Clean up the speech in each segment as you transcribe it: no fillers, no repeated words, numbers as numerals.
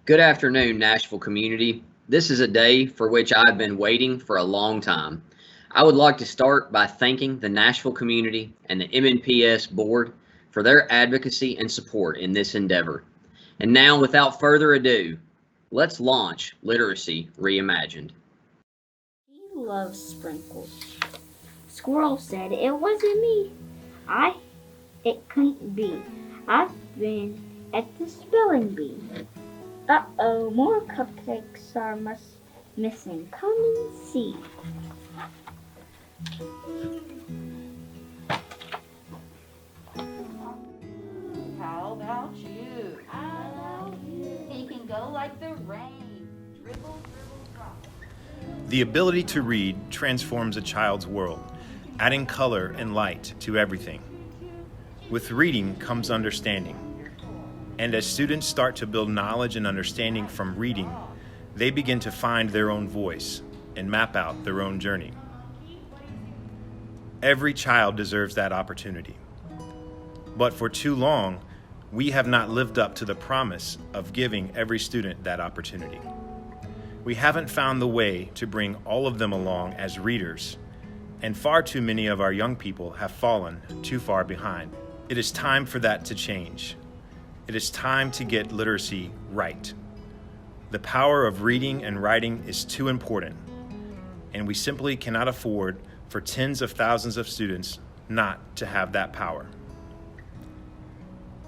Good afternoon, Nashville community. This is a day for which I've been waiting for a long time. I would like to start by thanking the Nashville community and the MNPS board for their advocacy and support in this endeavor. And now, without further ado, let's launch Literacy Reimagined. He loves sprinkles. Squirrel said it wasn't me. It couldn't be. I've been at the spelling bee. Uh-oh, more cupcakes are missing. Come and see. How about you? I love you. He can go like the rain. Dribble, dribble, drop. The ability to read transforms a child's world, adding color and light to everything. With reading comes understanding. And as students start to build knowledge and understanding from reading, they begin to find their own voice and map out their own journey. Every child deserves that opportunity. But for too long, we have not lived up to the promise of giving every student that opportunity. We haven't found the way to bring all of them along as readers, and far too many of our young people have fallen too far behind. It is time for that to change. It is time to get literacy right. The power of reading and writing is too important, and we simply cannot afford for tens of thousands of students not to have that power.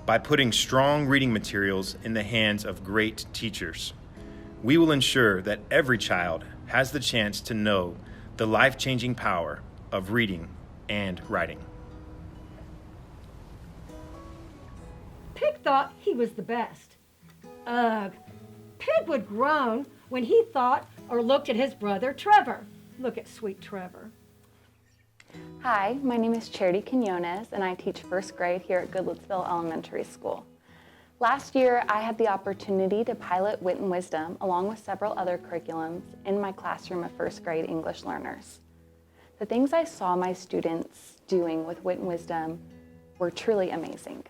By putting strong reading materials in the hands of great teachers, we will ensure that every child has the chance to know the life-changing power of reading and writing. Pig thought he was the best. Ugh. Pig would groan when he thought or looked at his brother Trevor. Look at sweet Trevor. Hi, my name is Charity Quinones, and I teach first grade here at Goodlettsville Elementary School. Last year, I had the opportunity to pilot Wit and Wisdom along with several other curriculums in my classroom of first grade English learners. The things I saw my students doing with Wit and Wisdom were truly amazing.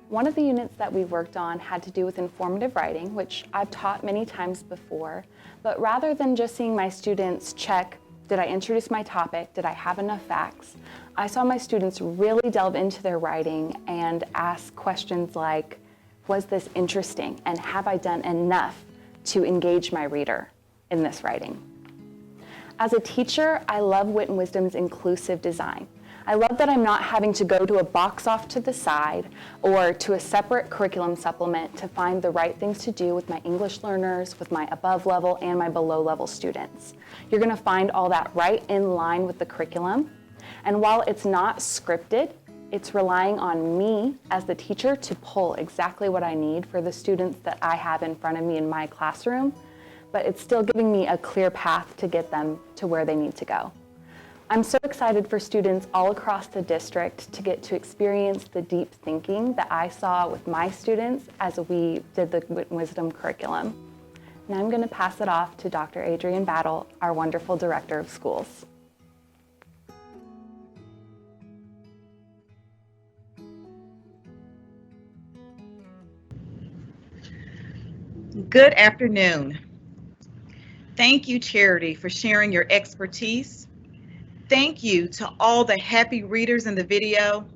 One of the units that we worked on had to do with informative writing, which I've taught many times before, but rather than just seeing my students check, did I introduce my topic, did I have enough facts, I saw my students really delve into their writing and ask questions like, was this interesting, and have I done enough to engage my reader in this writing? As a teacher, I love Wit and Wisdom's inclusive design. I love that I'm not having to go to a box off to the side or to a separate curriculum supplement to find the right things to do with my English learners, with my above level and my below level students. You're going to find all that right in line with the curriculum. And while it's not scripted, it's relying on me as the teacher to pull exactly what I need for the students that I have in front of me in my classroom, but it's still giving me a clear path to get them to where they need to go. I'm so excited for students all across the district to get to experience the deep thinking that I saw with my students as we did the Wit and Wisdom curriculum. Now I'm going to pass it off to Dr. Adrienne Battle, our wonderful Director of Schools. Good afternoon. Thank you, Charity, for sharing your expertise. Thank you to all the happy readers in the video.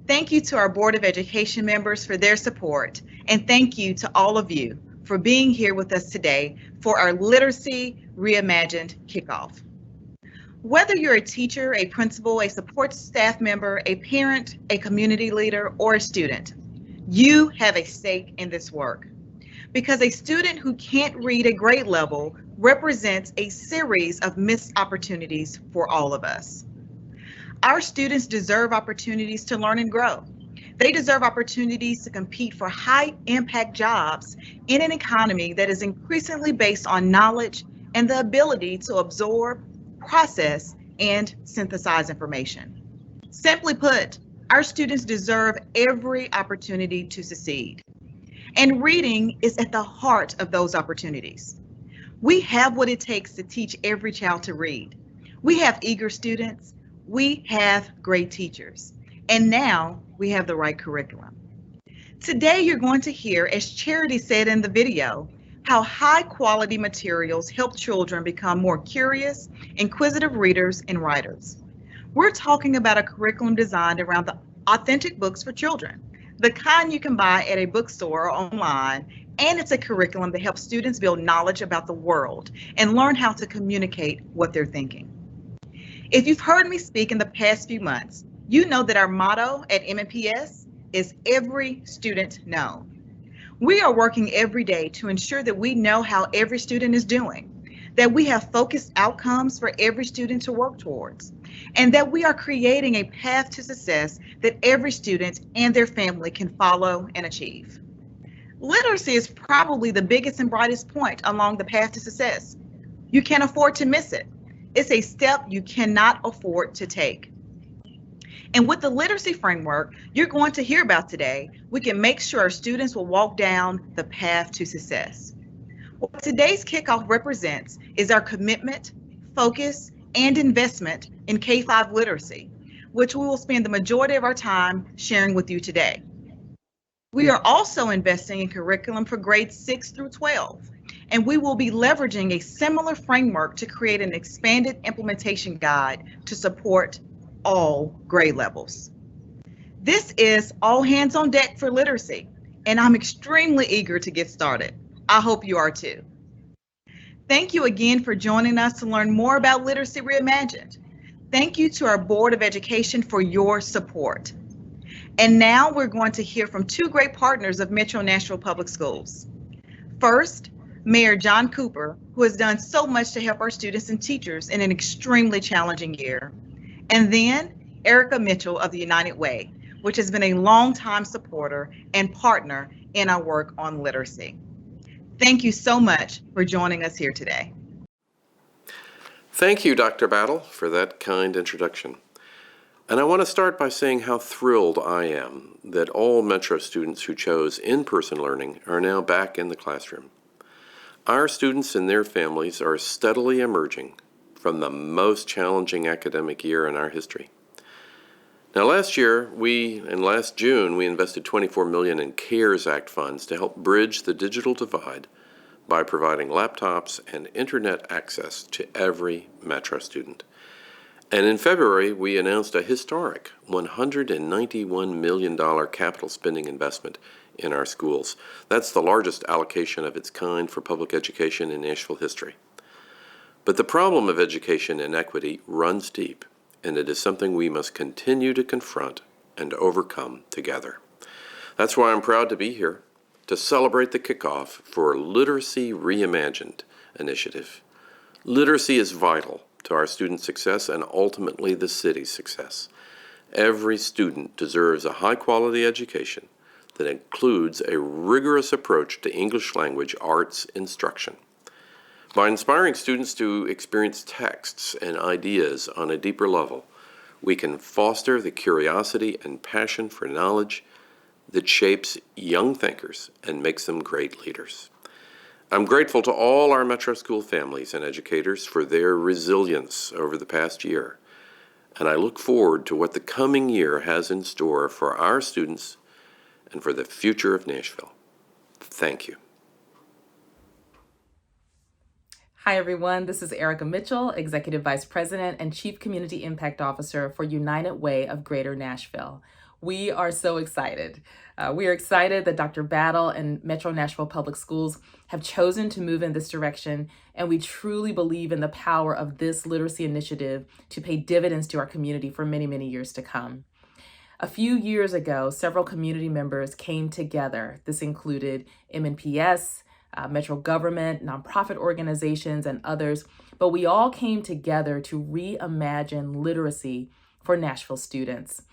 Thank you to our Board of Education members for their support. And thank you to all of you for being here with us today for our Literacy Reimagined Kickoff. Whether you're a teacher, a principal, a support staff member, a parent, a community leader, or a student, you have a stake in this work. Because a student who can't read at grade level represents a series of missed opportunities for all of us. Our students deserve opportunities to learn and grow. They deserve opportunities to compete for high-impact jobs in an economy that is increasingly based on knowledge and the ability to absorb, process, and synthesize information. Simply put, our students deserve every opportunity to succeed. And reading is at the heart of those opportunities. We have what it takes to teach every child to read. We have eager students, we have great teachers, and now we have the right curriculum. Today, you're going to hear, as Charity said in the video, how high-quality materials help children become more curious, inquisitive readers and writers. We're talking about a curriculum designed around the authentic books for children, the kind you can buy at a bookstore or online, and it's a curriculum that helps students build knowledge about the world and learn how to communicate what they're thinking. If you've heard me speak in the past few months, you know that our motto at MNPS is every student known. We are working every day to ensure that we know how every student is doing, that we have focused outcomes for every student to work towards, and that we are creating a path to success that every student and their family can follow and achieve. Literacy is probably the biggest and brightest point along the path to success. You can't afford to miss it. It's a step you cannot afford to take. And with the literacy framework you're going to hear about today, we can make sure our students will walk down the path to success. What today's kickoff represents is our commitment, focus, and investment in K-5 literacy, which we will spend the majority of our time sharing with you today. We are also investing in curriculum for grades 6 through 12, and we will be leveraging a similar framework to create an expanded implementation guide to support all grade levels. This is all hands on deck for literacy, and I'm extremely eager to get started. I hope you are too. Thank you again for joining us to learn more about Literacy Reimagined. Thank you to our Board of Education for your support. And now we're going to hear from two great partners of Metro Nashville Public Schools. First, Mayor John Cooper, who has done so much to help our students and teachers in an extremely challenging year. And then Erica Mitchell of the United Way, which has been a longtime supporter and partner in our work on literacy. Thank you so much for joining us here today. Thank you, Dr. Battle, for that kind introduction. And I want to start by saying how thrilled I am that all Metro students who chose in-person learning are now back in the classroom. Our students and their families are steadily emerging from the most challenging academic year in our history. Now last June, we invested $24 million in CARES Act funds to help bridge the digital divide by providing laptops and internet access to every Metro student. And in February, we announced a historic $191 million capital spending investment in our schools. That's the largest allocation of its kind for public education in Nashville history. But the problem of education inequity runs deep, and it is something we must continue to confront and overcome together. That's why I'm proud to be here to celebrate the kickoff for Literacy Reimagined initiative. Literacy is vital to our student success and ultimately the city's success. Every student deserves a high-quality education that includes a rigorous approach to English language arts instruction. By inspiring students to experience texts and ideas on a deeper level, we can foster the curiosity and passion for knowledge that shapes young thinkers and makes them great leaders. I'm grateful to all our Metro School families and educators for their resilience over the past year, and I look forward to what the coming year has in store for our students and for the future of Nashville. Thank you. Hi everyone, this is Erica Mitchell, Executive Vice President and Chief Community Impact Officer for United Way of Greater Nashville. We are so excited. We are excited that Dr. Battle and Metro Nashville Public Schools have chosen to move in this direction, and we truly believe in the power of this literacy initiative to pay dividends to our community for many, many years to come. A few years ago, several community members came together. This included MNPS, Metro government, nonprofit organizations, and others, but we all came together to reimagine literacy for Nashville students.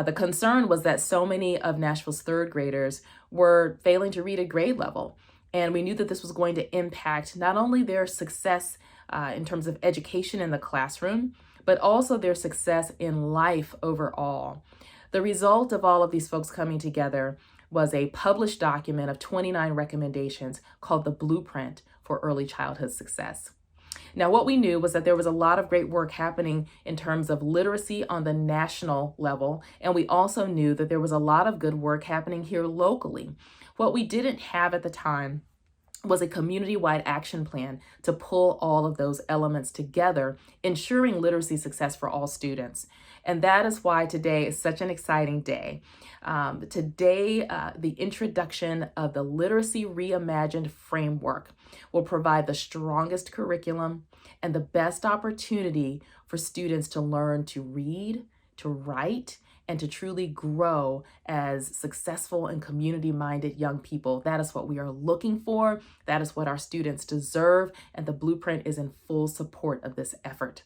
The concern was that so many of Nashville's third graders were failing to read at grade level, and we knew that this was going to impact not only their success in terms of education in the classroom, but also their success in life overall. The result of all of these folks coming together was a published document of 29 recommendations called the Blueprint for Early Childhood Success. Now, what we knew was that there was a lot of great work happening in terms of literacy on the national level, and we also knew that there was a lot of good work happening here locally. What we didn't have at the time was a community-wide action plan to pull all of those elements together, ensuring literacy success for all students. And that is why today is such an exciting day. The introduction of the Literacy Reimagined framework will provide the strongest curriculum and the best opportunity for students to learn to read, to write, and to truly grow as successful and community-minded young people. That is what we are looking for. That is what our students deserve, and the Blueprint is in full support of this effort.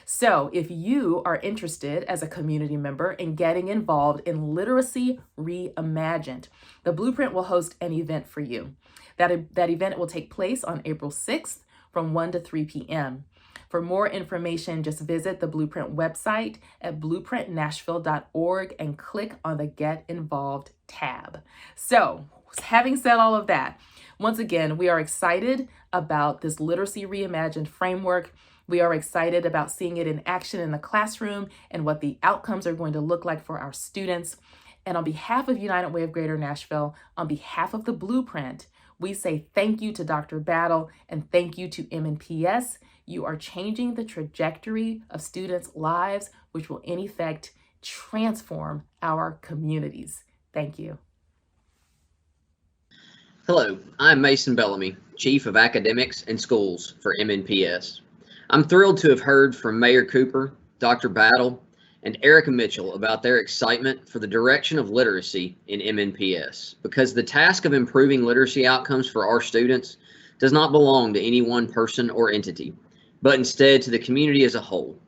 So if you are interested as a community member in getting involved in Literacy Reimagined, the Blueprint will host an event for you. That event will take place on April 6th from 1 to 3 p.m. For more information, just visit the Blueprint website at blueprintnashville.org and click on the Get Involved tab. So, having said all of that, once again, we are excited about this Literacy Reimagined framework. We are excited about seeing it in action in the classroom and what the outcomes are going to look like for our students. And on behalf of United Way of Greater Nashville, on behalf of the Blueprint, we say thank you to Dr. Battle and thank you to MNPS. You are changing the trajectory of students' lives, which will in effect transform our communities. Thank you. Hello, I'm Mason Bellamy, Chief of Academics and Schools for MNPS. I'm thrilled to have heard from Mayor Cooper, Dr. Battle, and Erica Mitchell about their excitement for the direction of literacy in MNPS, because the task of improving literacy outcomes for our students does not belong to any one person or entity, but instead to the community as a whole.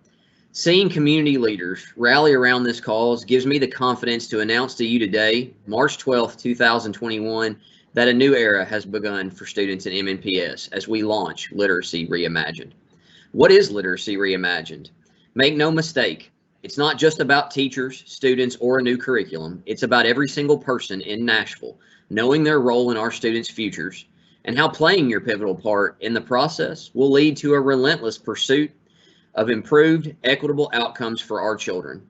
Seeing community leaders rally around this cause gives me the confidence to announce to you today, March 12th, 2021, that a new era has begun for students in MNPS as we launch Literacy Reimagined. What is Literacy Reimagined? Make no mistake, it's not just about teachers, students, or a new curriculum. It's about every single person in Nashville knowing their role in our students' futures and how playing your pivotal part in the process will lead to a relentless pursuit of improved, equitable outcomes for our children.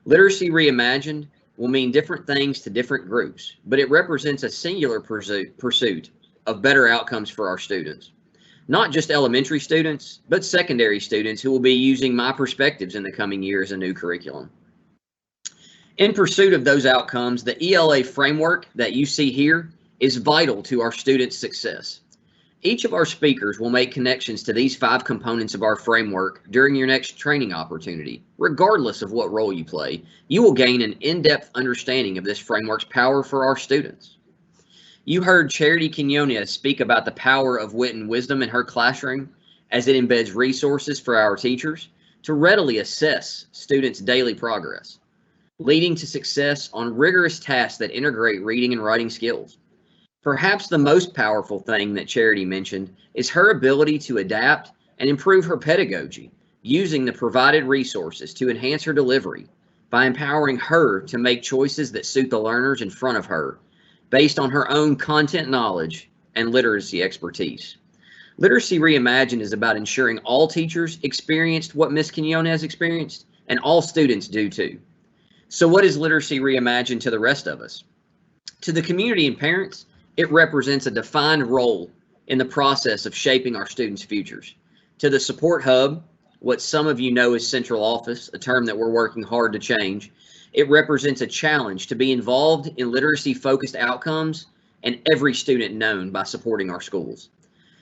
Literacy Reimagined will mean different things to different groups, but it represents a singular pursuit of better outcomes for our students. Not just elementary students, but secondary students who will be using my perspectives in the coming year as a new curriculum. In pursuit of those outcomes, the ELA framework that you see here is vital to our students' success. Each of our speakers will make connections to these 5 components of our framework during your next training opportunity. Regardless of what role you play, you will gain an in-depth understanding of this framework's power for our students. You heard Charity Quinones speak about the power of wit and wisdom in her classroom as it embeds resources for our teachers to readily assess students' daily progress, leading to success on rigorous tasks that integrate reading and writing skills. Perhaps the most powerful thing that Charity mentioned is her ability to adapt and improve her pedagogy, using the provided resources to enhance her delivery by empowering her to make choices that suit the learners in front of her based on her own content knowledge and literacy expertise. Literacy Reimagined is about ensuring all teachers experienced what Ms. Quinones experienced, and all students do too. So what is Literacy Reimagined to the rest of us? To the community and parents, it represents a defined role in the process of shaping our students' futures. To the support hub, what some of you know as central office, a term that we're working hard to change, it represents a challenge to be involved in literacy-focused outcomes and every student known by supporting our schools.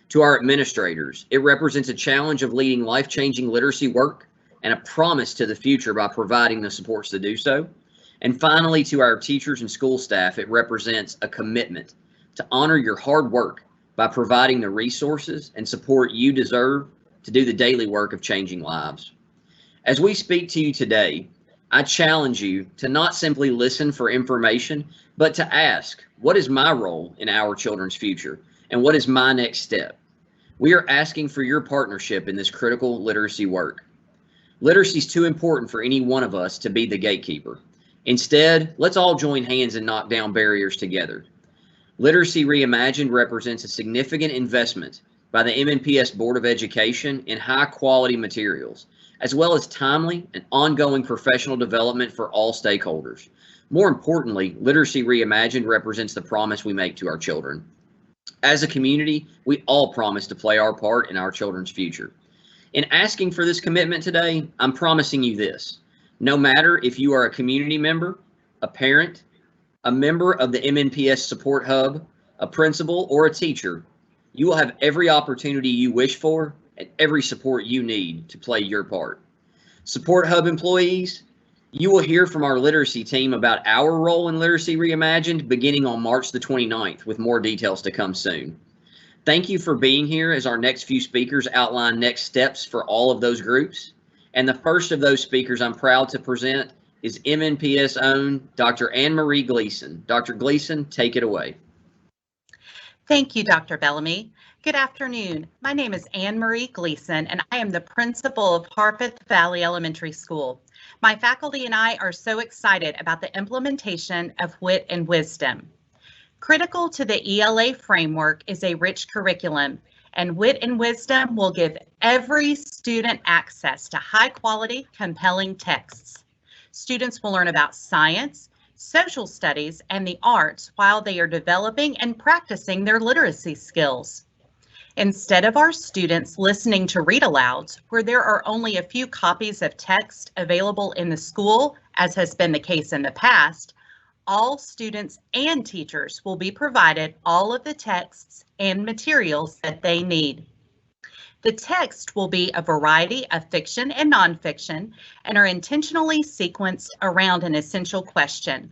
To our administrators, it represents a challenge of leading life-changing literacy work and a promise to the future by providing the supports to do so. And finally, to our teachers and school staff, it represents a commitment to honor your hard work by providing the resources and support you deserve to do the daily work of changing lives. As we speak to you today, I challenge you to not simply listen for information, but to ask, what is my role in our children's future? And what is my next step? We are asking for your partnership in this critical literacy work. Literacy is too important for any one of us to be the gatekeeper. Instead, let's all join hands and knock down barriers together. Literacy Reimagined represents a significant investment by the MNPS Board of Education in high quality materials, as well as timely and ongoing professional development for all stakeholders. More importantly, Literacy Reimagined represents the promise we make to our children. As a community, we all promise to play our part in our children's future. In asking for this commitment today, I'm promising you this. No matter if you are a community member, a parent, a member of the MNPS Support Hub, a principal, or a teacher, you will have every opportunity you wish for and every support you need to play your part. Support Hub employees, you will hear from our literacy team about our role in Literacy Reimagined beginning on March the 29th, with more details to come soon. Thank you for being here as our next few speakers outline next steps for all of those groups. And the first of those speakers I'm proud to present is MNPS own Dr. Anne Marie Gleason. Dr. Gleason, take it away. Thank you, Dr. Bellamy. Good afternoon. My name is Anne Marie Gleason, and I am the principal of Harpeth Valley Elementary School. My faculty and I are so excited about the implementation of Wit and Wisdom. Critical to the ELA framework is a rich curriculum, and Wit and Wisdom will give every student access to high-quality, compelling texts. Students will learn about science, social studies, and the arts while they are developing and practicing their literacy skills. Instead of our students listening to read-alouds, where there are only a few copies of text available in the school, as has been the case in the past, all students and teachers will be provided all of the texts and materials that they need. The text will be a variety of fiction and nonfiction and are intentionally sequenced around an essential question.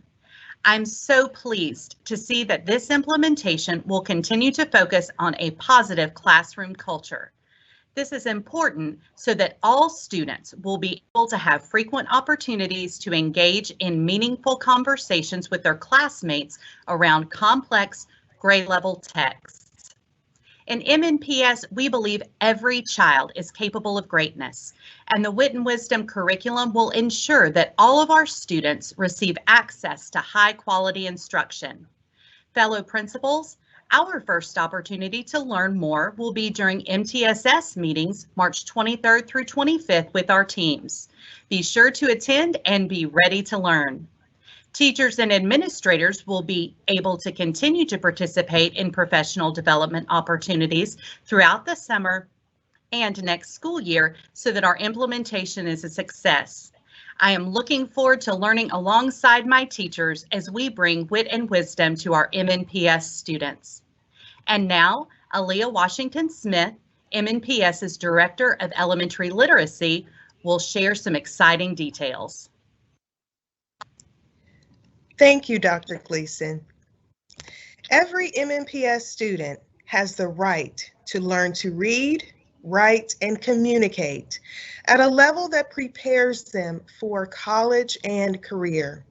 I'm so pleased to see that this implementation will continue to focus on a positive classroom culture. This is important so that all students will be able to have frequent opportunities to engage in meaningful conversations with their classmates around complex grade-level texts. In MNPS, we believe every child is capable of greatness, and the Wit and Wisdom curriculum will ensure that all of our students receive access to high-quality instruction. Fellow principals, our first opportunity to learn more will be during MTSS meetings March 23rd through 25th with our teams. Be sure to attend and be ready to learn. Teachers and administrators will be able to continue to participate in professional development opportunities throughout the summer and next school year so that our implementation is a success. I am looking forward to learning alongside my teachers as we bring Wit and Wisdom to our MNPS students. And now, Aaliyah Washington Smith, MNPS's Director of Elementary Literacy, will share some exciting details. Thank you, Dr. Gleason. Every MNPS student has the right to learn to read, write, and communicate at a level that prepares them for college and career.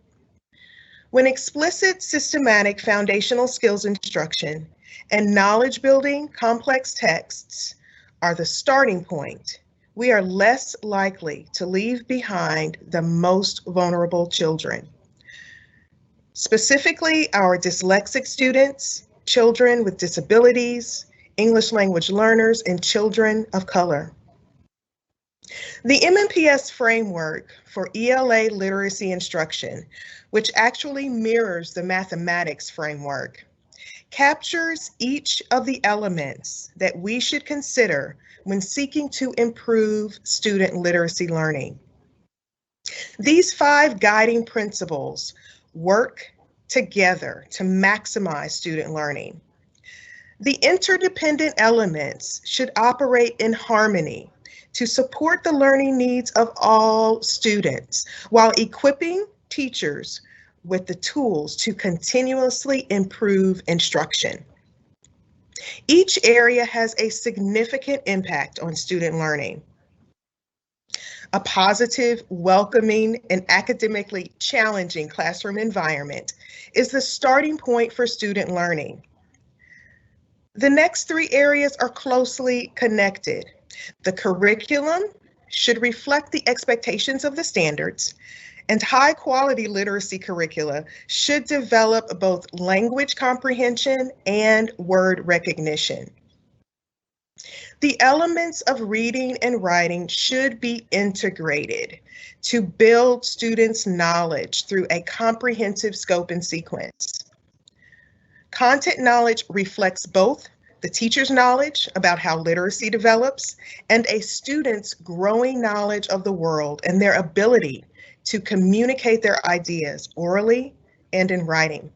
When explicit, systematic foundational skills instruction and knowledge building complex texts are the starting point, we are less likely to leave behind the most vulnerable children. Specifically, our dyslexic students, children with disabilities, English language learners, and children of color. The MNPS framework for ELA literacy instruction, which actually mirrors the mathematics framework, captures each of the elements that we should consider when seeking to improve student literacy learning. These 5 guiding principles work together to maximize student learning. The interdependent elements should operate in harmony to support the learning needs of all students while equipping teachers with the tools to continuously improve instruction. Each area has a significant impact on student learning. A positive, welcoming, and academically challenging classroom environment is the starting point for student learning. The next 3 areas are closely connected. The curriculum should reflect the expectations of the standards, and high-quality literacy curricula should develop both language comprehension and word recognition. The elements of reading and writing should be integrated to build students' knowledge through a comprehensive scope and sequence. Content knowledge reflects both the teacher's knowledge about how literacy develops and a student's growing knowledge of the world and their ability to communicate their ideas orally and in writing.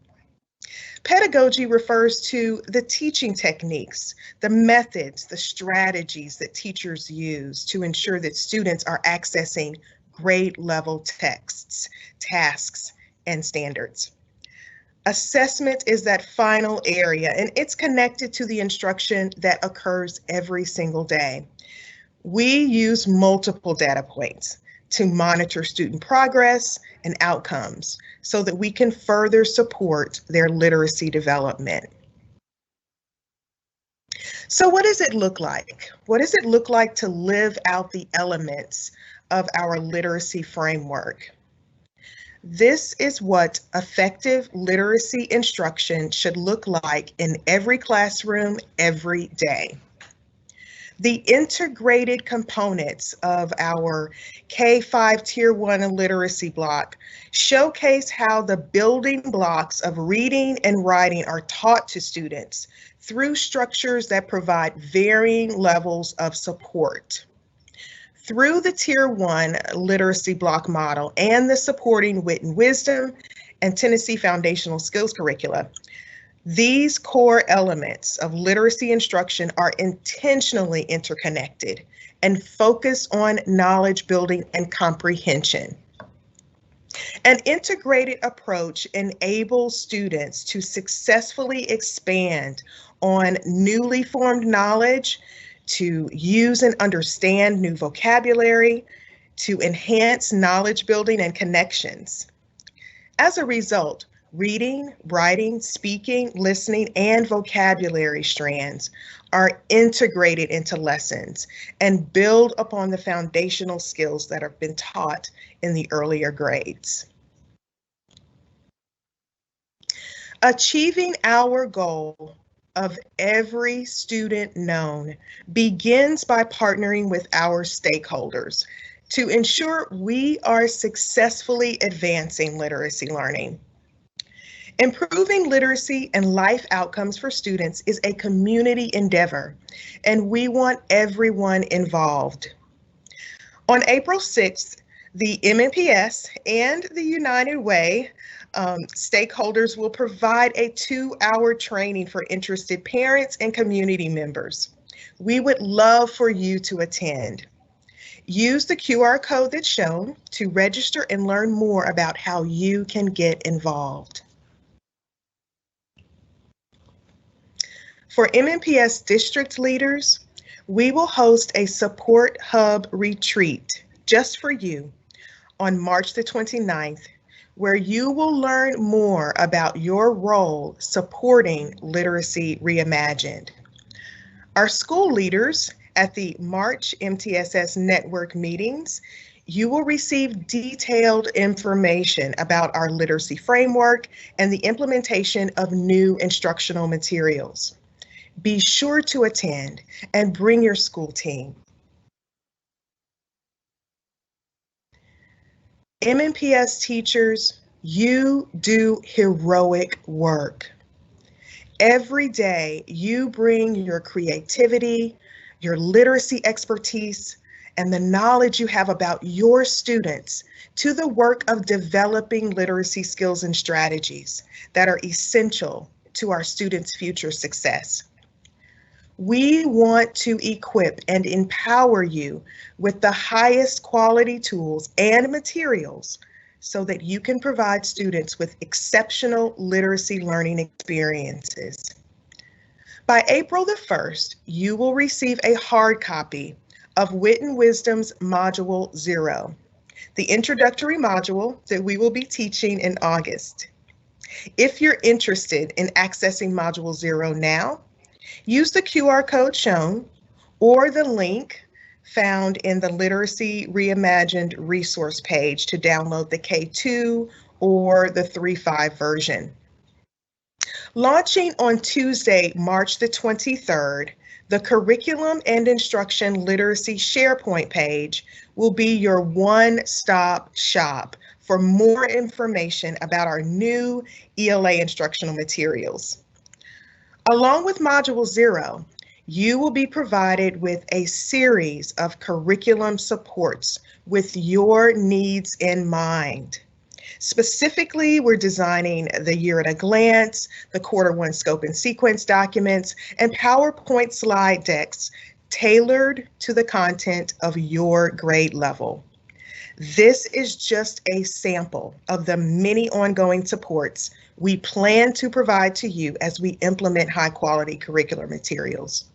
Pedagogy refers to the teaching techniques, the methods, the strategies that teachers use to ensure that students are accessing grade level texts, tasks, and standards. Assessment is that final area, and it's connected to the instruction that occurs every single day. We use multiple data points to monitor student progress and outcomes so that we can further support their literacy development. So what does it look like? What does it look like to live out the elements of our literacy framework? This is what effective literacy instruction should look like in every classroom, every day. The integrated components of our K-5 Tier 1 literacy block showcase how the building blocks of reading and writing are taught to students through structures that provide varying levels of support. Through the Tier 1 literacy block model and the supporting Wit and Wisdom and Tennessee Foundational Skills curricula, these core elements of literacy instruction are intentionally interconnected and focus on knowledge building and comprehension. An integrated approach enables students to successfully expand on newly formed knowledge, to use and understand new vocabulary, to enhance knowledge building and connections. As a result, reading, writing, speaking, listening, and vocabulary strands are integrated into lessons and build upon the foundational skills that have been taught in the earlier grades. Achieving our goal of every student known begins by partnering with our stakeholders to ensure we are successfully advancing literacy learning. Improving literacy and life outcomes for students is a community endeavor, and we want everyone involved. On April 6th, the MNPS and the United Way stakeholders will provide a 2-hour training for interested parents and community members. We would love for you to attend. Use the QR code that's shown to register and learn more about how you can get involved. For MNPS district leaders, we will host a support hub retreat just for you on March the 29th, where you will learn more about your role supporting Literacy Reimagined. Our school leaders at the March MTSS network meetings, you will receive detailed information about our literacy framework and the implementation of new instructional materials. Be sure to attend and bring your school team. MNPS teachers, you do heroic work. Every day you bring your creativity, your literacy expertise, and the knowledge you have about your students to the work of developing literacy skills and strategies that are essential to our students' future success. We want to equip and empower you with the highest quality tools and materials so that you can provide students with exceptional literacy learning experiences. By April the 1st, you will receive a hard copy of Wit and Wisdom's Module 0, the introductory module that we will be teaching in August. If you're interested in accessing Module 0 now, use the QR code shown or the link found in the Literacy Reimagined resource page to download the K2 or the 3.5 version. Launching on Tuesday, March the 23rd, the Curriculum and Instruction Literacy SharePoint page will be your one-stop shop for more information about our new ELA instructional materials. Along with Module 0, you will be provided with a series of curriculum supports with your needs in mind. Specifically, we're designing the Year at a Glance, the Q1 Scope and Sequence documents, and PowerPoint slide decks tailored to the content of your grade level. This is just a sample of the many ongoing supports we plan to provide to you as we implement high-quality curricular materials.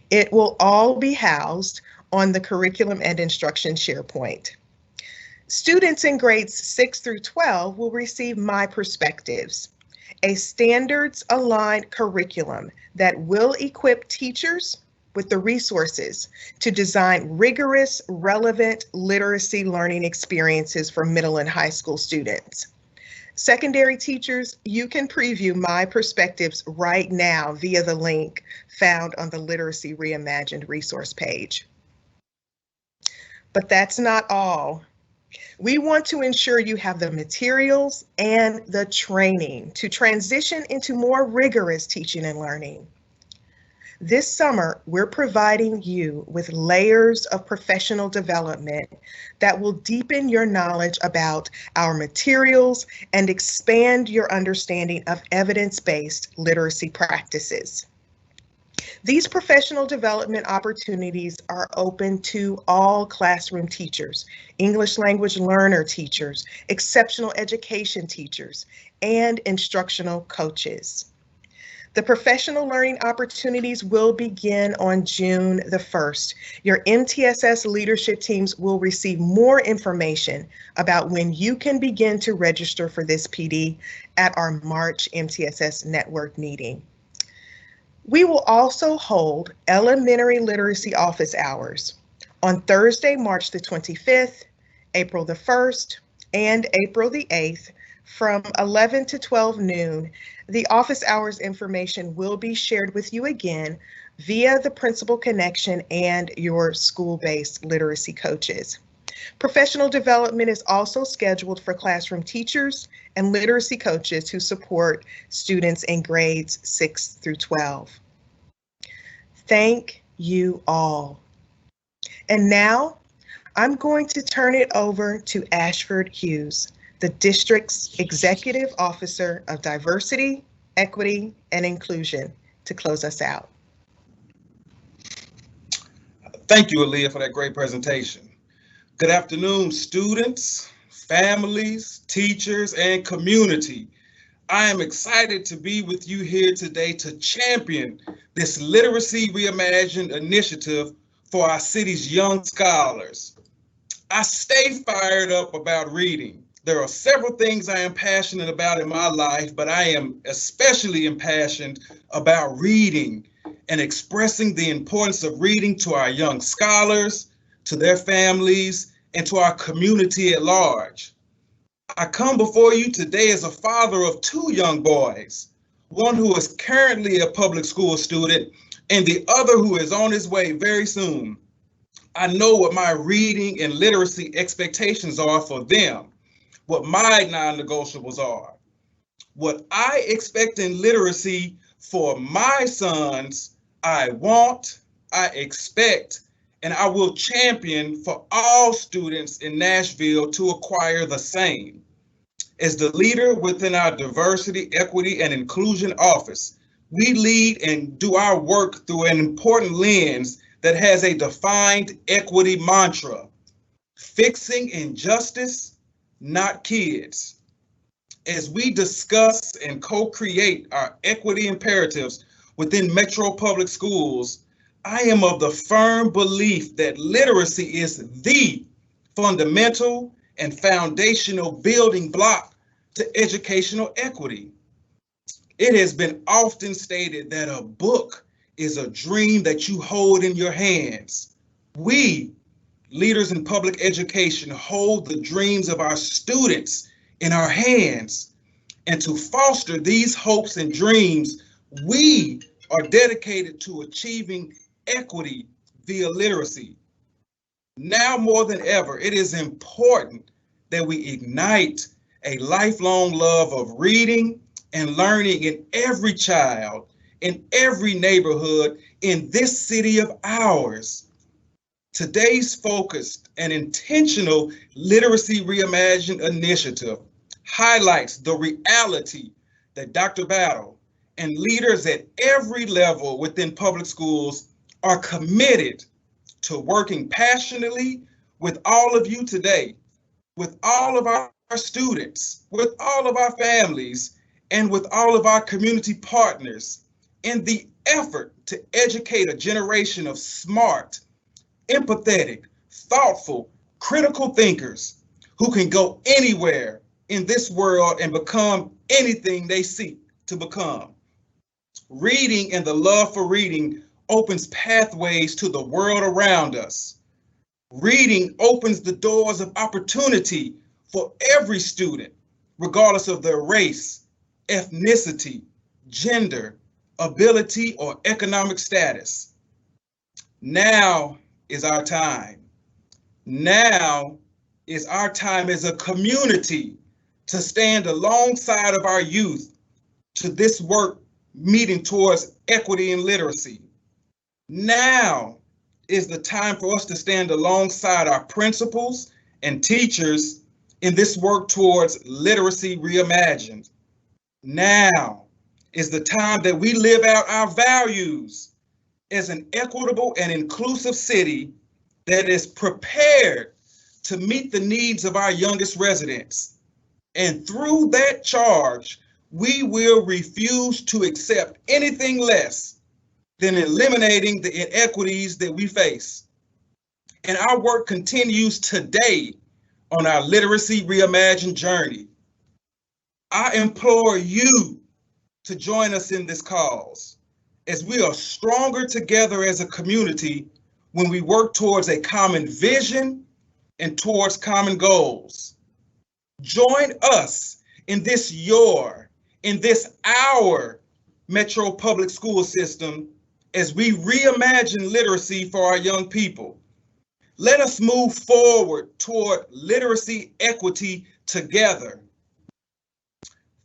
It will all be housed on the Curriculum and Instruction SharePoint. Students in grades 6 through 12 will receive My Perspectives, a standards-aligned curriculum that will equip teachers with the resources to design rigorous, relevant literacy learning experiences for middle and high school students. Secondary teachers, you can preview My Perspectives right now via the link found on the Literacy Reimagined resource page. But that's not all. We want to ensure you have the materials and the training to transition into more rigorous teaching and learning. This summer, we're providing you with layers of professional development that will deepen your knowledge about our materials and expand your understanding of evidence-based literacy practices. These professional development opportunities are open to all classroom teachers, English language learner teachers, exceptional education teachers, and instructional coaches. The professional learning opportunities will begin on June the 1st. Your MTSS leadership teams will receive more information about when you can begin to register for this PD at our March MTSS network meeting. We will also hold elementary literacy office hours on Thursday, March the 25th, April the 1st, and April the 8th from 11 to 12 noon. The office hours information will be shared with you again via the Principal Connection and your school-based literacy coaches. Professional development is also scheduled for classroom teachers and literacy coaches who support students in grades 6 through 12. Thank you all. And now I'm going to turn it over to Ashford Hughes, the district's Executive Officer of Diversity, Equity, and Inclusion, to close us out. Thank you, Aaliyah, for that great presentation. Good afternoon, students, families, teachers, and community. I am excited to be with you here today to champion this Literacy Reimagined initiative for our city's young scholars. I stay fired up about reading. There are several things I am passionate about in my life, but I am especially impassioned about reading and expressing the importance of reading to our young scholars, to their families, and to our community at large. I come before you today as a father of two young boys, one who is currently a public school student and the other who is on his way very soon. I know what my reading and literacy expectations are for them, what my non-negotiables are. What I expect in literacy for my sons, I want, I expect, and I will champion for all students in Nashville to acquire the same. As the leader within our Diversity, Equity, and Inclusion Office, we lead and do our work through an important lens that has a defined equity mantra: fixing injustice, not kids. As we discuss and co-create our equity imperatives within Metro Public Schools, I am of the firm belief that literacy is the fundamental and foundational building block to educational equity. It has been often stated that a book is a dream that you hold in your hands. We, leaders in public education, hold the dreams of our students in our hands. And to foster these hopes and dreams, we are dedicated to achieving equity via literacy. Now more than ever, it is important that we ignite a lifelong love of reading and learning in every child, in every neighborhood, in this city of ours. Today's focused and intentional Literacy Reimagined initiative highlights the reality that Dr. Battle and leaders at every level within public schools are committed to working passionately with all of you today, with all of our students, with all of our families, and with all of our community partners in the effort to educate a generation of smart, empathetic, thoughtful, critical thinkers who can go anywhere in this world and become anything they seek to become. Reading and the love for reading opens pathways to the world around us. Reading opens the doors of opportunity for every student, regardless of their race, ethnicity, gender, ability, or economic status. Now is our time. Now is our time as a community to stand alongside of our youth to this work meeting towards equity and literacy. Now is the time for us to stand alongside our principals and teachers in this work towards Literacy Reimagined. Now is the time that we live out our values as an equitable and inclusive city that is prepared to meet the needs of our youngest residents. And through that charge, we will refuse to accept anything less than eliminating the inequities that we face. And our work continues today on our Literacy Reimagined journey. I implore you to join us in this cause, as we are stronger together as a community when we work towards a common vision and towards common goals. Join us in this our Metro Public School system as we reimagine literacy for our young people. Let us move forward toward literacy equity together.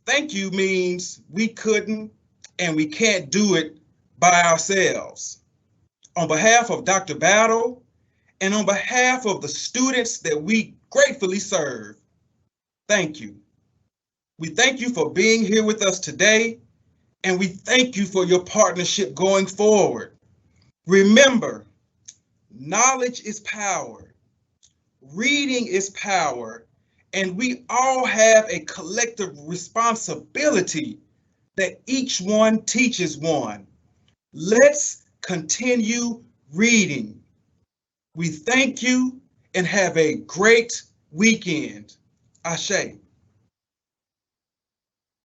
Thank you means we couldn't and we can't do it by ourselves. On behalf of Dr. Battle and on behalf of the students that we gratefully serve, thank you. We thank you for being here with us today, and we thank you for your partnership going forward. Remember, knowledge is power, reading is power, and we all have a collective responsibility that each one teaches one. Let's continue reading. We thank you and have a great weekend. Ashe.